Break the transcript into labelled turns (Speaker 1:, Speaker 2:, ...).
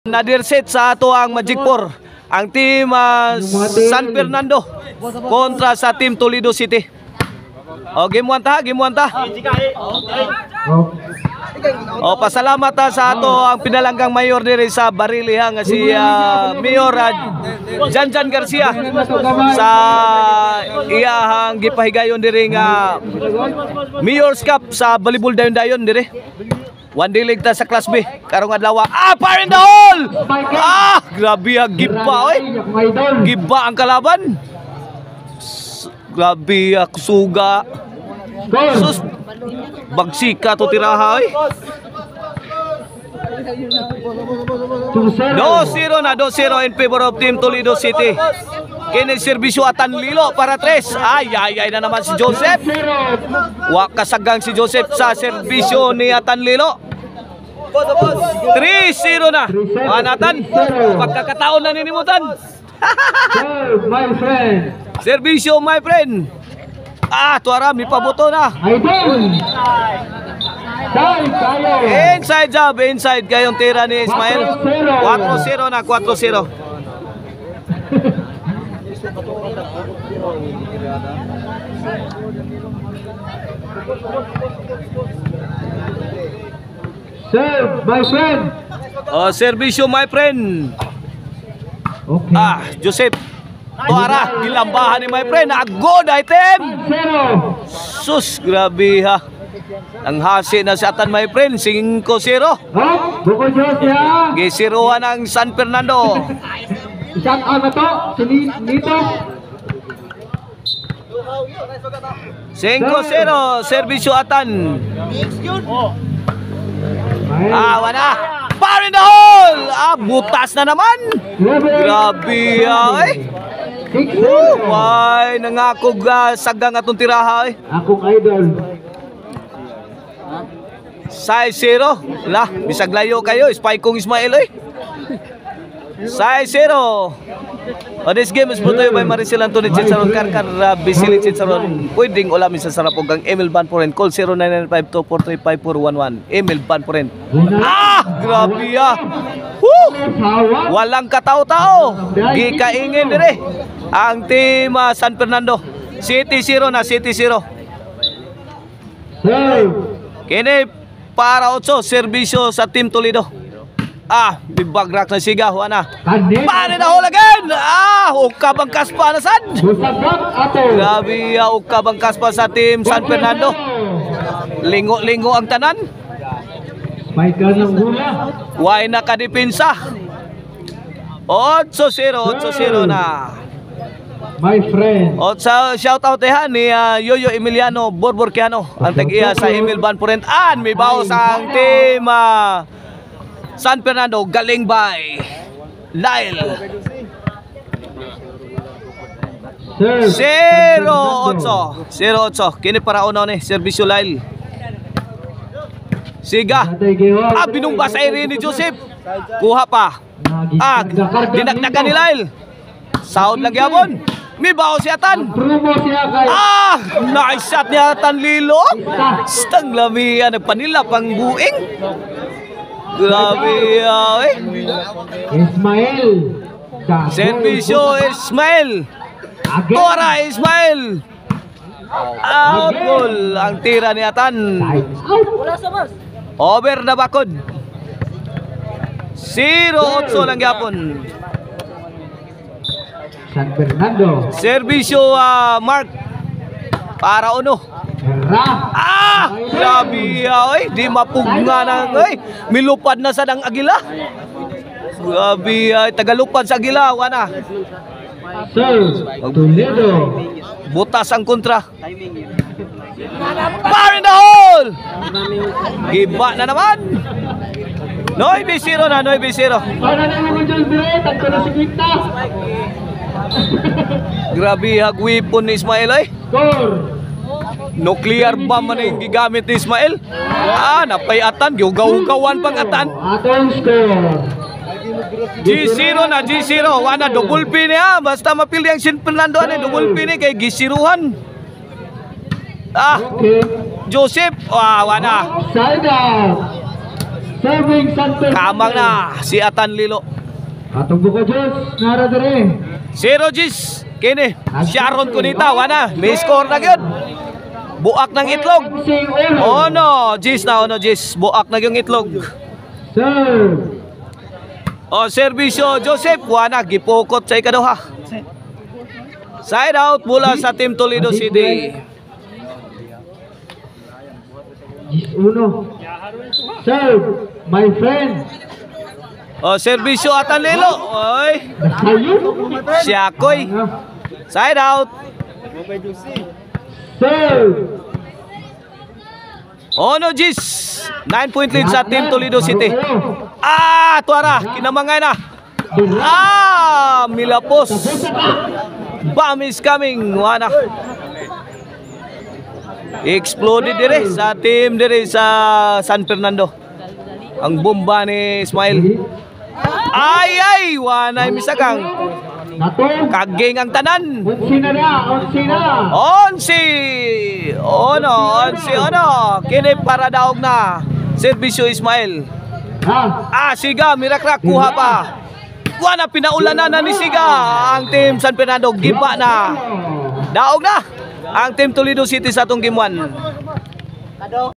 Speaker 1: Nadir set sa ato ang Magic 4. Ang team San Fernando kontra sa team Toledo City. O, game 1 ta, game 1 ta. O, pasalamat ta sa ato ang pinalanggang mayor diri sa Barili nga si Mayor Janjan Garcia sa iyahang gipahigayon diri nga Mayor's Cup sa volleyball dayon-dayon diri. One day leg ta sa Class B karong adlaw. Fire in the hole! Grabe giba oy. Giba ang kalaban. Grabe suga. Sus bagsika to tiraha oy. 2-0 na 2-0 in favor of team Toledo City. Kini serbisyo Atanlilo para 3. Ay na naman si Joseph. Wa kasagang si Joseph sa serbisyo ni Atanlilo. 3-0 na. Manatan. Pagkakataon na ninimutan.
Speaker 2: My friend.
Speaker 1: Serbisyo my friend. Tuara mi pabuto na. Inside job, inside kayong tira ni Ismael. 4-0 na, 4-0.
Speaker 2: Serve, my friend.
Speaker 1: Serbisyo my friend.
Speaker 2: Okay.
Speaker 1: Joseph. Tuara, gilambahan ni my friend. Good item. Sus, grabe ha. Ang hasi na si Atan my friend. 5-0.
Speaker 2: Bukod siya.
Speaker 1: Gisiruhan ang San Fernando.
Speaker 2: Isang na to. Si Nito.
Speaker 1: 5-0. Serbisyo Atan. Wala. Fire in the hole! Butas na naman. Grabe ay. Why nangakog sagang atong tiraha ay.
Speaker 2: Akong idol.
Speaker 1: 6-0. La, bisag layo kayo. Spike kong Ismael ay. 6-0. This game is brought to you by Maricel Antonio Chicharon Karkar Bisilit Chicharon. Pwedeng ulamin sa sarapog ang Emil Van Poren. Call 0995-243-5411. Emil Van Poren. Grabe walang katao-tao. Gikaingin dire ang team San Fernando. City 0 na, City 0. Kini para 8 serbisyo sa team Toledo. Bibagrak na sigaw na. Pare na hole again. Ukabang kaspa na sad. Grabe ukabang kaspa sa team San Fernando. Lingo-lingo ang tanan.
Speaker 2: May ganang hula.
Speaker 1: Why nakadepensa. 8-0, 8-0 na.
Speaker 2: My friend.
Speaker 1: Shout out ni Yoyo Emiliano Borborquiano. Ang tag-iya sa Emil Van Poren. May bawas ang team San Fernando, galing by Lyle. 0-8. Kini para unaw ni serbisyo Lyle. Siga. Binumba sa area ni Joseph. Kuha pa. Dinagdagan ni Lyle. Sound lang yapon. May bawo si Atan. Nice shot ni Atan Lilo. Stang lamian nagpanila pang buing. Grabe
Speaker 2: Ismael.
Speaker 1: Servisyo Ismael. Tora Ismael. Goal ang tira ni Atan. Over na bakod. 0-8 lang yapon.
Speaker 2: San Fernando.
Speaker 1: Servisyo Mark para uno. Grabe di mapugna nang milupad na sa dang agila. Grabe tagalupad sa agila wana.
Speaker 2: Toledo.
Speaker 1: Butas ang kontra. Fire in the hole. Giba na naman. 9-0 na, 9-0. Grabe hagwipon ni Ismael ay. Nuclear bomb man yung gigamit ni Ismael. Napayatan, giugaw-ugawan pang Atan. G0 na, G0. Wana, double P niya. Basta mapili ang San Fernando, double P niya kay G0-han. Joseph, wana.
Speaker 2: Serving San Fernando.
Speaker 1: Kamang na si Atan Lilo.
Speaker 2: Atong buko Diyos, nara dire.
Speaker 1: 0 Gis. Kini. Sharon Kunita. Wana. May score na yun. Buak ng itlog. Ono. Gis na. Ono Gis. Buak na yung itlog.
Speaker 2: Serve.
Speaker 1: O, servisyo Joseph. Wana. Gipukot sa ikaduha. Side out mula sa Team Toledo City.
Speaker 2: Gis uno. Serve, my friend.
Speaker 1: O, servisyo Atan Lilo. Oy.
Speaker 2: Nasayop.
Speaker 1: Siya koy. Side out.
Speaker 2: Serve.
Speaker 1: Ono Gis. 9-point lead sa Team Toledo City. Ah, tuara. Kinamangay na. Ah, milapos. Bomb is coming. Wana. Exploded dire sa team dire sa San Fernando. Ang bomba ni Ismail. Ay, wanay misagang.
Speaker 2: Nato.
Speaker 1: Kaging ang tanan.
Speaker 2: Unsi na na, unsi na.
Speaker 1: Onsi. Ono. Kini para daog na. Servisyo Ismail.
Speaker 2: Ha.
Speaker 1: Siga, mirakrak, kuha pa. Wana, pinaulanan na ni Siga. Ang team San Fernando, giba na. Daog na ang Team Toledo City sa atong game 1.